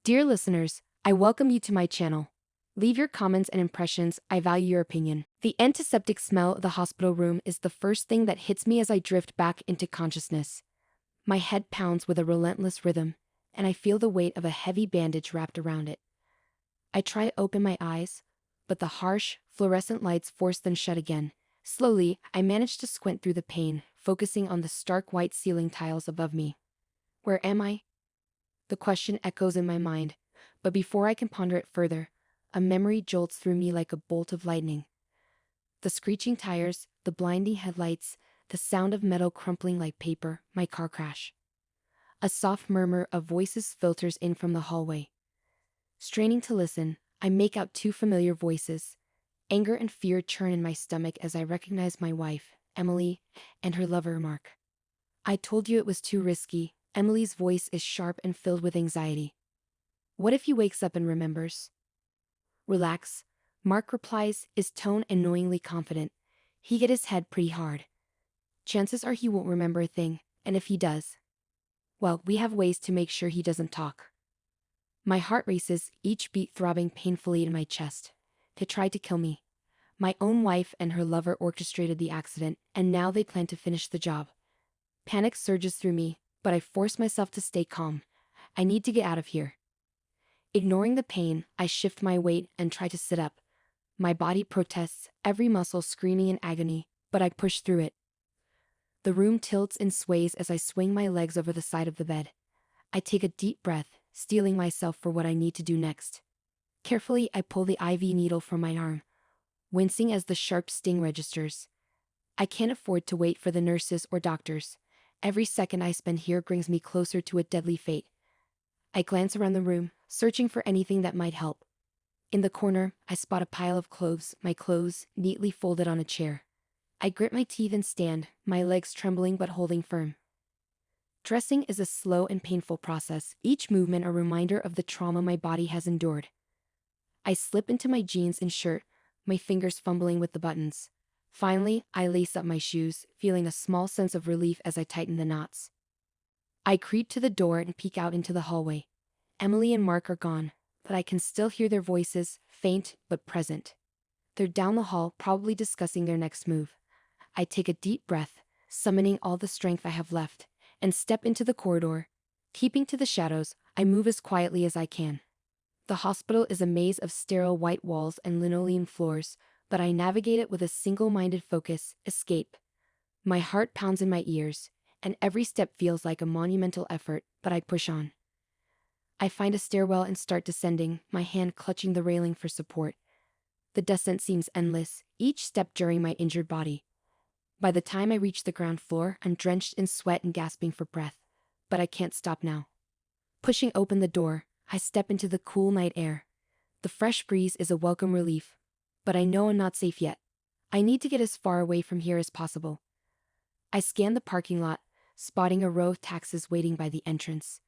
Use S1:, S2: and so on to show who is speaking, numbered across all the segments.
S1: Dear listeners, I welcome you to my channel. Leave your comments and impressions, I value your opinion. The antiseptic smell of the hospital room is the first thing that hits me as I drift back into consciousness. My head pounds with a relentless rhythm, and I feel the weight of a heavy bandage wrapped around it. I try to open my eyes, but the harsh, fluorescent lights force them shut again. Slowly, I manage to squint through the pain, focusing on the stark white ceiling tiles above me. Where am I? The question echoes in my mind, but before I can ponder it further, a memory jolts through me like a bolt of lightning. The screeching tires, the blinding headlights, the sound of metal crumpling like paper, my car crash. A soft murmur of voices filters in from the hallway. Straining to listen, I make out two familiar voices. Anger and fear churn in my stomach as I recognize my wife, Emily, and her lover, Mark. I told you it was too risky. Emily's voice is sharp and filled with anxiety. What if he wakes up and remembers? Relax, Mark replies, his tone annoyingly confident. He hit his head pretty hard. Chances are he won't remember a thing, and if he does, well, we have ways to make sure he doesn't talk. My heart races, each beat throbbing painfully in my chest. They tried to kill me. My own wife and her lover orchestrated the accident, and now they plan to finish the job. Panic surges through me, but I force myself to stay calm. I need to get out of here. Ignoring the pain, I shift my weight and try to sit up. My body protests, every muscle screaming in agony, but I push through it. The room tilts and sways as I swing my legs over the side of the bed. I take a deep breath, steeling myself for what I need to do next. Carefully, I pull the IV needle from my arm, wincing as the sharp sting registers. I can't afford to wait for the nurses or doctors. Every second I spend here brings me closer to a deadly fate. I glance around the room, searching for anything that might help. In the corner, I spot a pile of clothes, my clothes, neatly folded on a chair. I grit my teeth and stand, my legs trembling but holding firm. Dressing is a slow and painful process, each movement a reminder of the trauma my body has endured. I slip into my jeans and shirt, my fingers fumbling with the buttons. Finally, I lace up my shoes, feeling a small sense of relief as I tighten the knots. I creep to the door and peek out into the hallway. Emily and Mark are gone, but I can still hear their voices, faint but present. They're down the hall, probably discussing their next move. I take a deep breath, summoning all the strength I have left, and step into the corridor. Keeping to the shadows, I move as quietly as I can. The hospital is a maze of sterile white walls and linoleum floors, but I navigate it with a single-minded focus: escape. My heart pounds in my ears, and every step feels like a monumental effort, but I push on. I find a stairwell and start descending, my hand clutching the railing for support. The descent seems endless, each step jarring my injured body. By the time I reach the ground floor, I'm drenched in sweat and gasping for breath, but I can't stop now. Pushing open the door, I step into the cool night air. The fresh breeze is a welcome relief, but I know I'm not safe yet. I need to get as far away from here as possible. I scan the parking lot, spotting a row of taxis waiting by the entrance.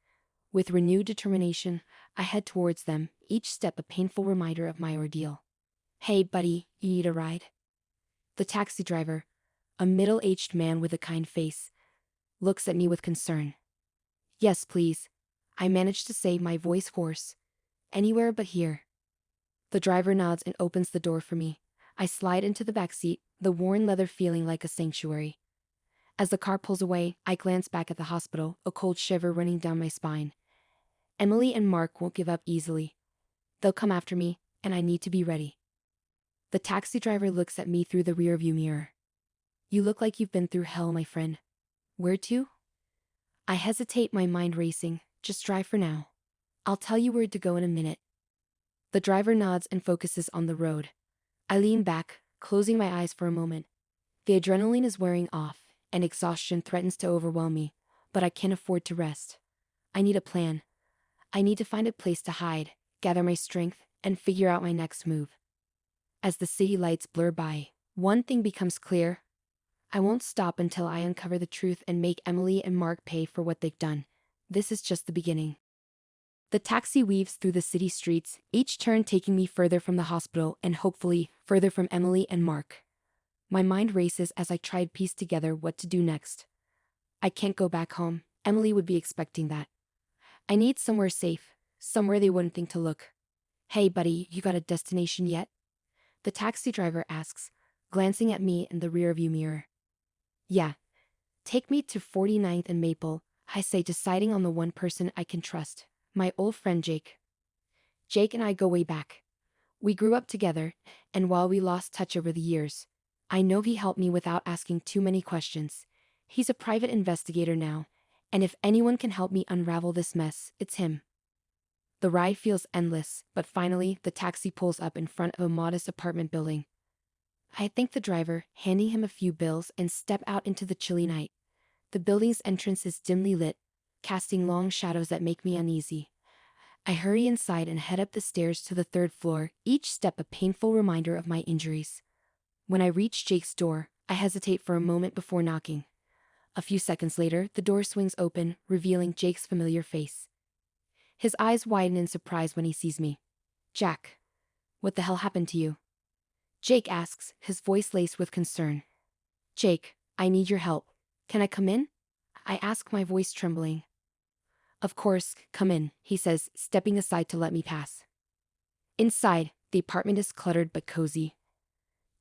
S1: With renewed determination, I head towards them, each step a painful reminder of my ordeal. Hey buddy, you need a ride? The taxi driver, a middle-aged man with a kind face, looks at me with concern. Yes, please. I manage to say, my voice hoarse. Anywhere but here. The driver nods and opens the door for me. I slide into the back seat, the worn leather feeling like a sanctuary. As the car pulls away, I glance back at the hospital, a cold shiver running down my spine. Emily and Mark won't give up easily. They'll come after me, and I need to be ready. The taxi driver looks at me through the rearview mirror. You look like you've been through hell, my friend. Where to? I hesitate, my mind racing. Just drive for now. I'll tell you where to go in a minute. The driver nods and focuses on the road. I lean back, closing my eyes for a moment. The adrenaline is wearing off, and exhaustion threatens to overwhelm me, but I can't afford to rest. I need a plan. I need to find a place to hide, gather my strength, and figure out my next move. As the city lights blur by, one thing becomes clear. I won't stop until I uncover the truth and make Emily and Mark pay for what they've done. This is just the beginning. The taxi weaves through the city streets, each turn taking me further from the hospital and hopefully further from Emily and Mark. My mind races as I try to piece together what to do next. I can't go back home. Emily would be expecting that. I need somewhere safe, somewhere they wouldn't think to look. Hey buddy, you got a destination yet? The taxi driver asks, glancing at me in the rearview mirror. Yeah, take me to 49th and Maple, I say, deciding on the one person I can trust, my old friend Jake. Jake and I go way back. We grew up together, and while we lost touch over the years, I know he helped me without asking too many questions. He's a private investigator now, and if anyone can help me unravel this mess, it's him. The ride feels endless, but finally, the taxi pulls up in front of a modest apartment building. I thank the driver, handing him a few bills, and step out into the chilly night. The building's entrance is dimly lit, casting long shadows that make me uneasy. I hurry inside and head up the stairs to the third floor, each step a painful reminder of my injuries. When I reach Jake's door, I hesitate for a moment before knocking. A few seconds later, the door swings open, revealing Jake's familiar face. His eyes widen in surprise when he sees me. Jack, what the hell happened to you? Jake asks, his voice laced with concern. Jake, I need your help. Can I come in? I ask, my voice trembling. Of course, come in, he says, stepping aside to let me pass. Inside, the apartment is cluttered but cozy.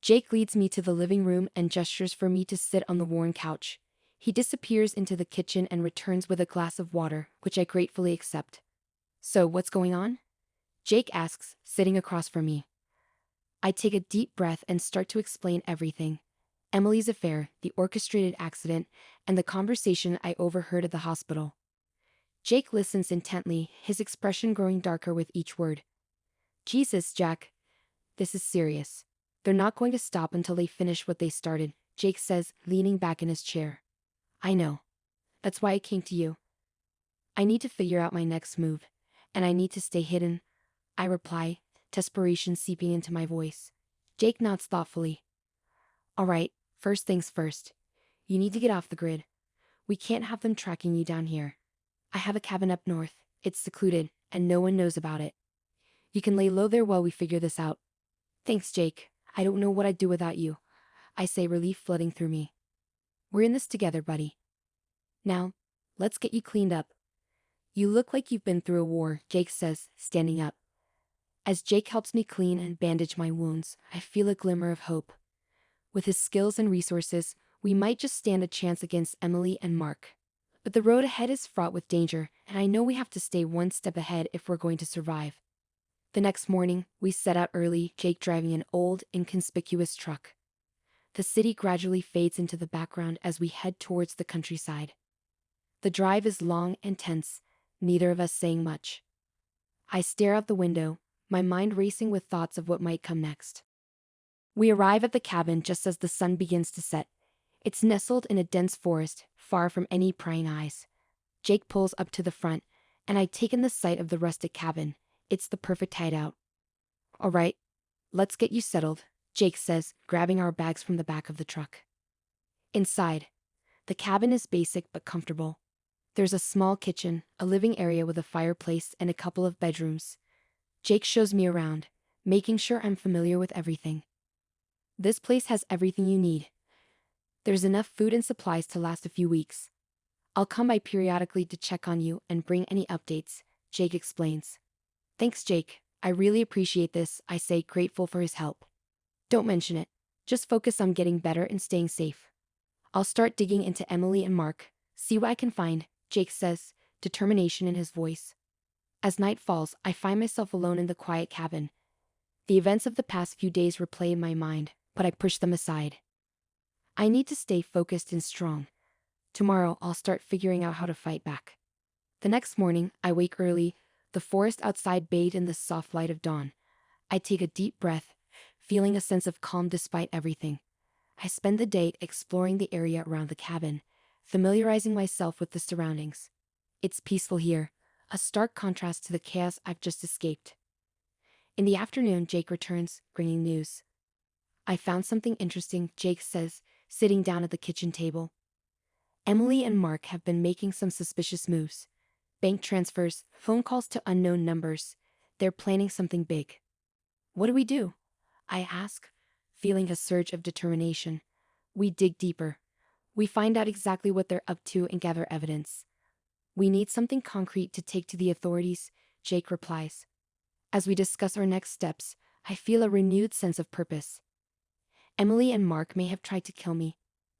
S1: Jake leads me to the living room and gestures for me to sit on the worn couch. He disappears into the kitchen and returns with a glass of water, which I gratefully accept. So, what's going on? Jake asks, sitting across from me. I take a deep breath and start to explain everything. Emily's affair, the orchestrated accident, and the conversation I overheard at the hospital. Jake listens intently, his expression growing darker with each word. Jesus, Jack. This is serious. They're not going to stop until they finish what they started, Jake says, leaning back in his chair. I know. That's why I came to you. I need to figure out my next move, and I need to stay hidden, I reply, desperation seeping into my voice. Jake nods thoughtfully. All right, first things first. You need to get off the grid. We can't have them tracking you down here. I have a cabin up north, it's secluded, and no one knows about it. You can lay low there while we figure this out. Thanks, Jake. I don't know what I'd do without you, I say, relief flooding through me. We're in this together, buddy. Now, let's get you cleaned up. You look like you've been through a war, Jake says, standing up. As Jake helps me clean and bandage my wounds, I feel a glimmer of hope. With his skills and resources, we might just stand a chance against Emily and Mark. But the road ahead is fraught with danger, and I know we have to stay one step ahead if we're going to survive. The next morning, we set out early, Jake driving an old, inconspicuous truck. The city gradually fades into the background as we head towards the countryside. The drive is long and tense, neither of us saying much. I stare out the window, my mind racing with thoughts of what might come next. We arrive at the cabin just as the sun begins to set. It's nestled in a dense forest, far from any prying eyes. Jake pulls up to the front, and I take in the sight of the rustic cabin. It's the perfect hideout. All right, let's get you settled, Jake says, grabbing our bags from the back of the truck. Inside, the cabin is basic but comfortable. There's a small kitchen, a living area with a fireplace, and a couple of bedrooms. Jake shows me around, making sure I'm familiar with everything. This place has everything you need. There's enough food and supplies to last a few weeks. I'll come by periodically to check on you and bring any updates, Jake explains. Thanks, Jake. I really appreciate this, I say, grateful for his help. Don't mention it. Just focus on getting better and staying safe. I'll start digging into Emily and Mark, see what I can find, Jake says, determination in his voice. As night falls, I find myself alone in the quiet cabin. The events of the past few days replay in my mind, but I push them aside. I need to stay focused and strong. Tomorrow, I'll start figuring out how to fight back. The next morning, I wake early, the forest outside bathed in the soft light of dawn. I take a deep breath, feeling a sense of calm despite everything. I spend the day exploring the area around the cabin, familiarizing myself with the surroundings. It's peaceful here, a stark contrast to the chaos I've just escaped. In the afternoon, Jake returns, bringing news. I found something interesting, Jake says, sitting down at the kitchen table. Emily and Mark have been making some suspicious moves. Bank transfers, phone calls to unknown numbers. They're planning something big. What do we do? I ask, feeling a surge of determination. We dig deeper. We find out exactly what they're up to and gather evidence. We need something concrete to take to the authorities, Jake replies. As we discuss our next steps, I feel a renewed sense of purpose. Emily and Mark may have tried to kill me,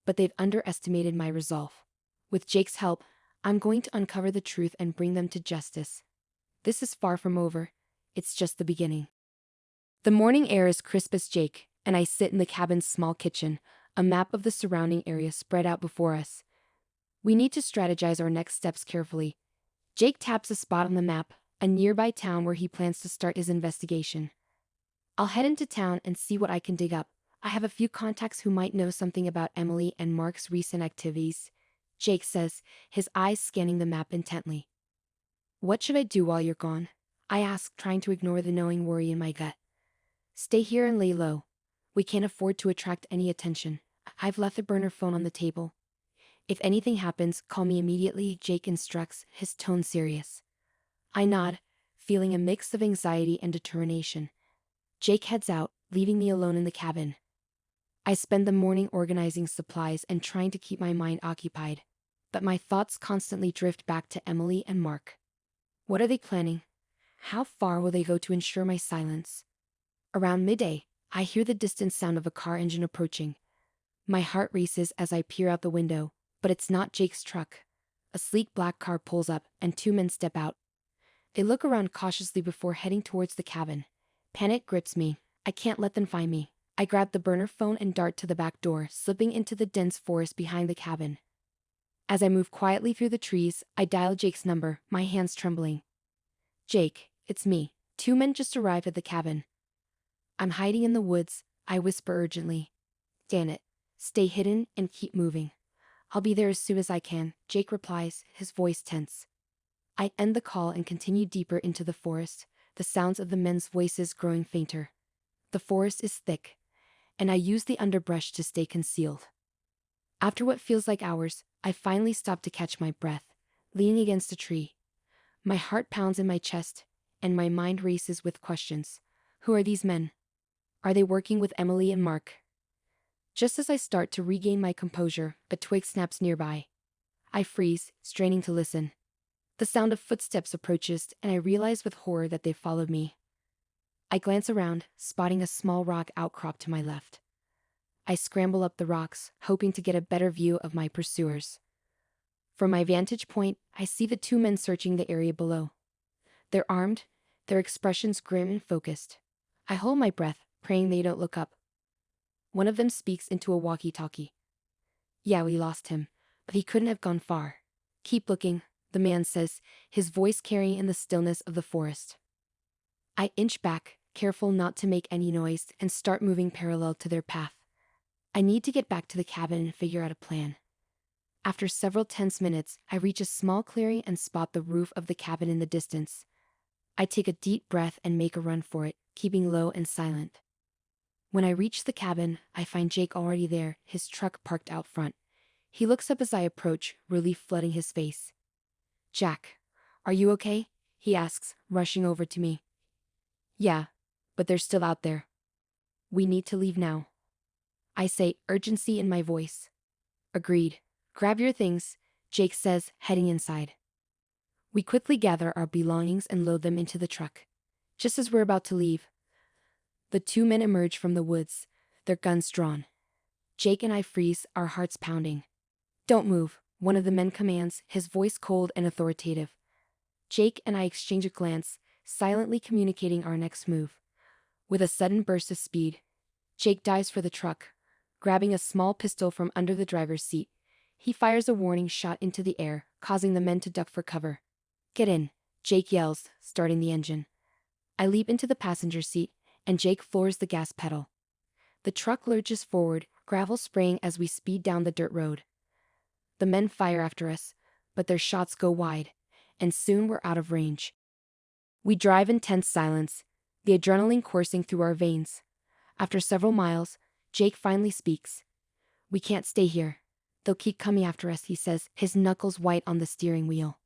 S1: but they've underestimated my resolve. With Jake's help, I'm going to uncover the truth and bring them to justice. This is far from over. It's just the beginning. The morning air is crisp as Jake, and I sit in the cabin's small kitchen, a map of the surrounding area spread out before us. We need to strategize our next steps carefully. Jake taps a spot on the map, a nearby town where he plans to start his investigation. I'll head into town and see what I can dig up. I have a few contacts who might know something about Emily and Mark's recent activities, Jake says, his eyes scanning the map intently. What should I do while you're gone? I ask, trying to ignore the knowing worry in my gut. Stay here and lay low. We can't afford to attract any attention. I've left the burner phone on the table. If anything happens, call me immediately, Jake instructs, his tone serious. I nod, feeling a mix of anxiety and determination. Jake heads out, leaving me alone in the cabin. I spend the morning organizing supplies and trying to keep my mind occupied, but my thoughts constantly drift back to Emily and Mark. What are they planning? How far will they go to ensure my silence? Around midday, I hear the distant sound of a car engine approaching. My heart races as I peer out the window, but it's not Jake's truck. A sleek black car pulls up, and two men step out. They look around cautiously before heading towards the cabin. Panic grips me. I can't let them find me. I grab the burner phone and dart to the back door, slipping into the dense forest behind the cabin. As I move quietly through the trees, I dial Jake's number, my hands trembling. Jake, it's me. Two men just arrived at the cabin. I'm hiding in the woods, I whisper urgently. Damn it. Stay hidden and keep moving. I'll be there as soon as I can, Jake replies, his voice tense. I end the call and continue deeper into the forest, the sounds of the men's voices growing fainter. The forest is thick, and I use the underbrush to stay concealed. After what feels like hours, I finally stop to catch my breath, leaning against a tree. My heart pounds in my chest, and my mind races with questions. Who are these men? Are they working with Emily and Mark? Just as I start to regain my composure, a twig snaps nearby. I freeze, straining to listen. The sound of footsteps approaches, and I realize with horror that they've followed me. I glance around, spotting a small rock outcrop to my left. I scramble up the rocks, hoping to get a better view of my pursuers. From my vantage point, I see the two men searching the area below. They're armed, their expressions grim and focused. I hold my breath, praying they don't look up. One of them speaks into a walkie-talkie. Yeah, we lost him, but he couldn't have gone far. Keep looking, the man says, his voice carrying in the stillness of the forest. I inch back, careful not to make any noise, and start moving parallel to their path. I need to get back to the cabin and figure out a plan. After several tense minutes, I reach a small clearing and spot the roof of the cabin in the distance. I take a deep breath and make a run for it, keeping low and silent. When I reach the cabin, I find Jake already there, his truck parked out front. He looks up as I approach, relief flooding his face. Jack, are you okay? He asks, rushing over to me. Yeah, but they're still out there. We need to leave now. I say, urgency in my voice. Agreed. Grab your things, Jake says, heading inside. We quickly gather our belongings and load them into the truck. Just as we're about to leave, the two men emerge from the woods, their guns drawn. Jake and I freeze, our hearts pounding. Don't move, one of the men commands, his voice cold and authoritative. Jake and I exchange a glance, silently communicating our next move. With a sudden burst of speed, Jake dives for the truck, grabbing a small pistol from under the driver's seat. He fires a warning shot into the air, causing the men to duck for cover. Get in, Jake yells, starting the engine. I leap into the passenger seat, and Jake floors the gas pedal. The truck lurches forward, gravel spraying as we speed down the dirt road. The men fire after us, but their shots go wide, and soon we're out of range. We drive in tense silence, the adrenaline coursing through our veins. After several miles, Jake finally speaks. We can't stay here. They'll keep coming after us, he says, his knuckles white on the steering wheel.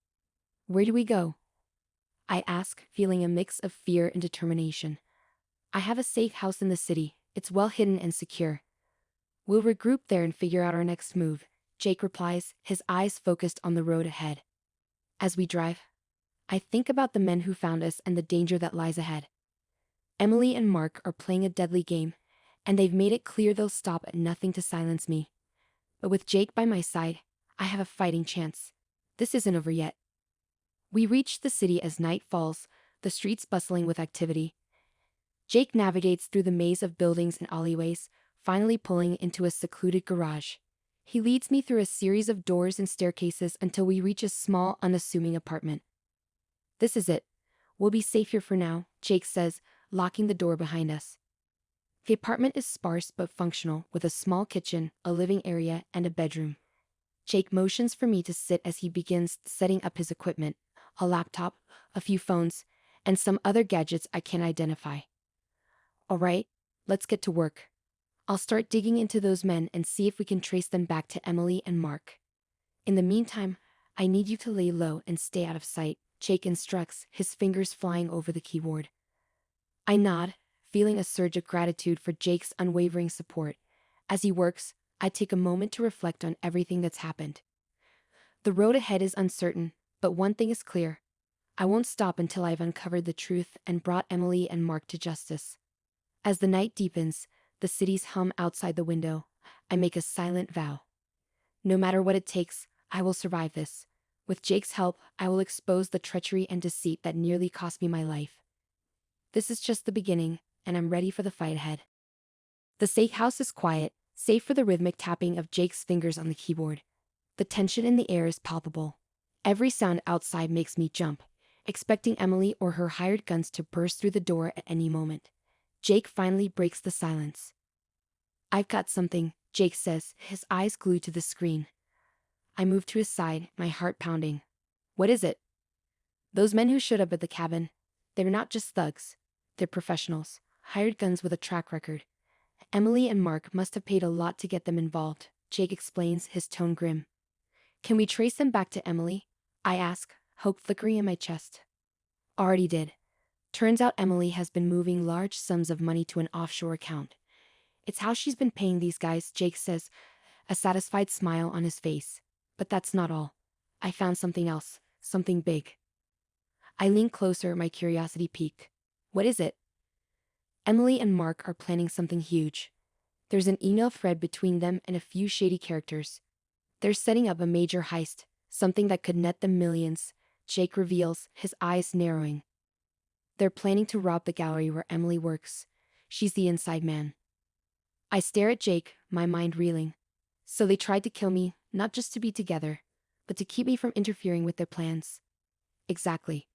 S1: Where do we go? I ask, feeling a mix of fear and determination. I have a safe house in the city. It's well hidden and secure. We'll regroup there and figure out our next move, Jake replies, his eyes focused on the road ahead. As we drive, I think about the men who found us and the danger that lies ahead. Emily and Mark are playing a deadly game, and they've made it clear they'll stop at nothing to silence me. But with Jake by my side, I have a fighting chance. This isn't over yet. We reach the city as night falls, the streets bustling with activity. Jake navigates through the maze of buildings and alleyways, finally pulling into a secluded garage. He leads me through a series of doors and staircases until we reach a small, unassuming apartment. This is it. We'll be safe here for now, Jake says, locking the door behind us. The apartment is sparse but functional, with a small kitchen, a living area, and a bedroom. Jake motions for me to sit as he begins setting up his equipment, a laptop, a few phones, and some other gadgets I can't identify. All right, let's get to work. I'll start digging into those men and see if we can trace them back to Emily and Mark. In the meantime, I need you to lay low and stay out of sight, Jake instructs, his fingers flying over the keyboard. I nod, feeling a surge of gratitude for Jake's unwavering support. As he works, I take a moment to reflect on everything that's happened. The road ahead is uncertain, but one thing is clear. I won't stop until I've uncovered the truth and brought Emily and Mark to justice. As the night deepens, the city's hum outside the window, I make a silent vow. No matter what it takes, I will survive this. With Jake's help, I will expose the treachery and deceit that nearly cost me my life. This is just the beginning, and I'm ready for the fight ahead. The safe house is quiet, save for the rhythmic tapping of Jake's fingers on the keyboard. The tension in the air is palpable. Every sound outside makes me jump, expecting Emily or her hired guns to burst through the door at any moment. Jake finally breaks the silence. I've got something, Jake says, his eyes glued to the screen. I move to his side, my heart pounding. What is it? Those men who showed up at the cabin, they're not just thugs. They're professionals, hired guns with a track record. Emily and Mark must have paid a lot to get them involved, Jake explains, his tone grim. Can we trace them back to Emily? I ask, hope flickering in my chest. Already did. Turns out Emily has been moving large sums of money to an offshore account. It's how she's been paying these guys, Jake says, a satisfied smile on his face. But that's not all. I found something else, something big. I lean closer, my curiosity piqued. What is it? Emily and Mark are planning something huge. There's an email thread between them and a few shady characters. They're setting up a major heist, something that could net them millions, Jake reveals, his eyes narrowing. They're planning to rob the gallery where Emily works. She's the inside man. I stare at Jake, my mind reeling. So they tried to kill me, not just to be together, but to keep me from interfering with their plans. Exactly.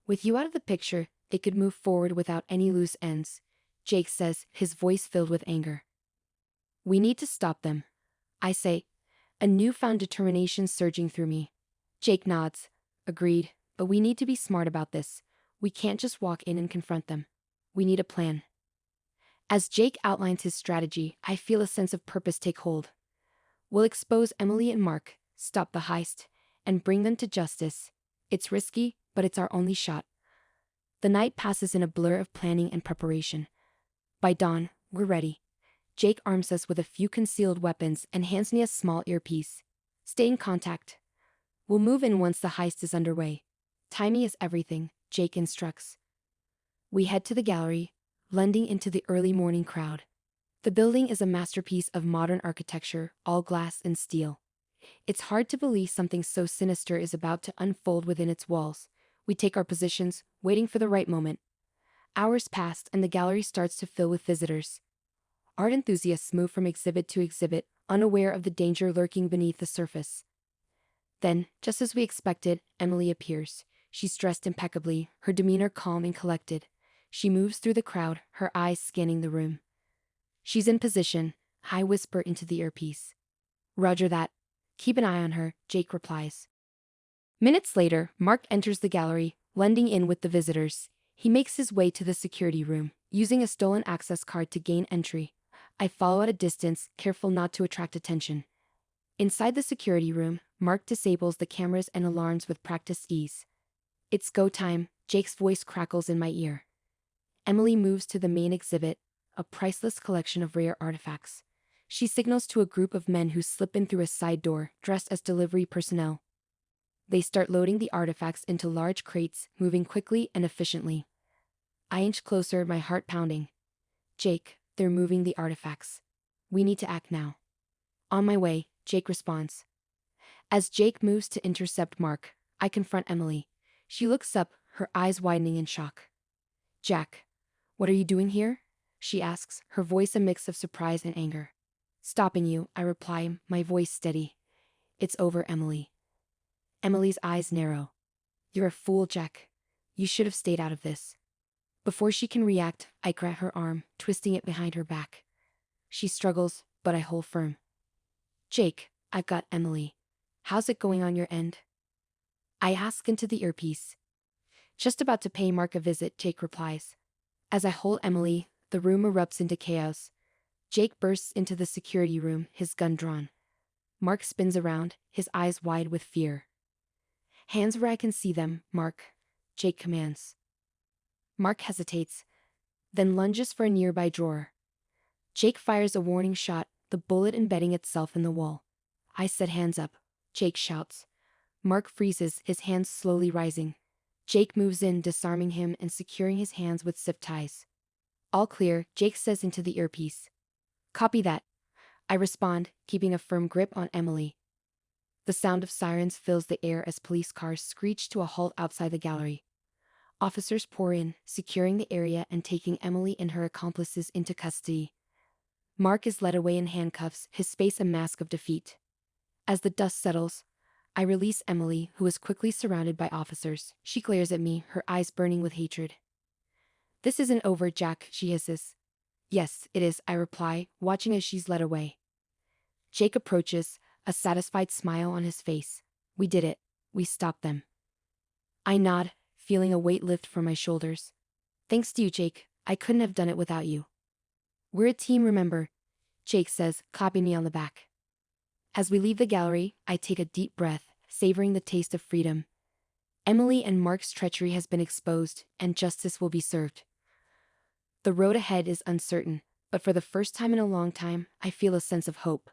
S1: With you out of the picture, they could move forward without any loose ends, Jake says, his voice filled with anger. We need to stop them, I say, a newfound determination surging through me. Jake nods. Agreed, but we need to be smart about this. We can't just walk in and confront them. We need a plan. As Jake outlines his strategy, I feel a sense of purpose take hold. We'll expose Emily and Mark, stop the heist, and bring them to justice. It's risky, but it's our only shot. The night passes in a blur of planning and preparation. By dawn, we're ready. Jake arms us with a few concealed weapons and hands me a small earpiece. Stay in contact. We'll move in once the heist is underway. Timing is everything, Jake instructs. We head to the gallery, blending into the early morning crowd. The building is a masterpiece of modern architecture, all glass and steel. It's hard to believe something so sinister is about to unfold within its walls. We take our positions, waiting for the right moment. Hours pass and the gallery starts to fill with visitors. Art enthusiasts move from exhibit to exhibit, unaware of the danger lurking beneath the surface. Then, just as we expected, Emily appears. She's dressed impeccably, her demeanor calm and collected. She moves through the crowd, her eyes scanning the room. She's in position, I whisper into the earpiece. Roger that. Keep an eye on her, Jake replies. Minutes later, Mark enters the gallery, blending in with the visitors. He makes his way to the security room, using a stolen access card to gain entry. I follow at a distance, careful not to attract attention. Inside the security room, Mark disables the cameras and alarms with practiced ease. It's go time, Jake's voice crackles in my ear. Emily moves to the main exhibit, a priceless collection of rare artifacts. She signals to a group of men who slip in through a side door, dressed as delivery personnel. They start loading the artifacts into large crates, moving quickly and efficiently. I inch closer, my heart pounding. Jake, they're moving the artifacts. We need to act now. On my way, Jake responds. As Jake moves to intercept Mark, I confront Emily. She looks up, her eyes widening in shock. Jack, what are you doing here? She asks, her voice a mix of surprise and anger. Stopping you, I reply, my voice steady. It's over, Emily. Emily's eyes narrow. You're a fool, Jack. You should have stayed out of this. Before she can react, I grab her arm, twisting it behind her back. She struggles, but I hold firm. Jake, I've got Emily. How's it going on your end? I ask into the earpiece. Just about to pay Mark a visit, Jake replies. As I hold Emily, the room erupts into chaos. Jake bursts into the security room, his gun drawn. Mark spins around, his eyes wide with fear. Hands where I can see them, Mark, Jake commands. Mark hesitates, then lunges for a nearby drawer. Jake fires a warning shot, the bullet embedding itself in the wall. I said hands up, Jake shouts. Mark freezes, his hands slowly rising. Jake moves in, disarming him and securing his hands with zip ties. All clear, Jake says into the earpiece. Copy that. I respond, keeping a firm grip on Emily. The sound of sirens fills the air as police cars screech to a halt outside the gallery. Officers pour in, securing the area and taking Emily and her accomplices into custody. Mark is led away in handcuffs, his face a mask of defeat. As the dust settles, I release Emily, who is quickly surrounded by officers. She glares at me, her eyes burning with hatred. This isn't over, Jack, she hisses. Yes, it is, I reply, watching as she's led away. Jake approaches, a satisfied smile on his face. We did it. We stopped them. I nod, feeling a weight lift from my shoulders. Thanks to you, Jake. I couldn't have done it without you. We're a team, remember, Jake says, clapping me on the back. As we leave the gallery, I take a deep breath, savoring the taste of freedom. Emily and Mark's treachery has been exposed, and justice will be served. The road ahead is uncertain, but for the first time in a long time, I feel a sense of hope.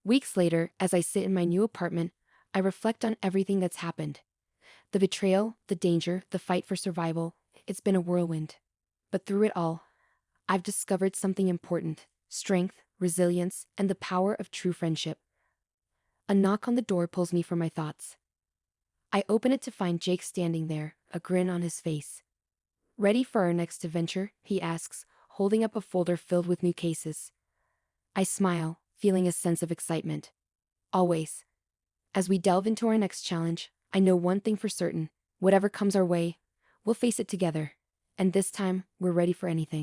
S1: Weeks later, as I sit in my new apartment, I reflect on everything that's happened. The betrayal, the danger, the fight for survival, it's been a whirlwind. But through it all, I've discovered something important: strength, resilience, and the power of true friendship. A knock on the door pulls me from my thoughts. I open it to find Jake standing there, a grin on his face. Ready for our next adventure? He asks, holding up a folder filled with new cases. I smile, feeling a sense of excitement. Always. As we delve into our next challenge, I know one thing for certain: whatever comes our way, we'll face it together. And this time, we're ready for anything.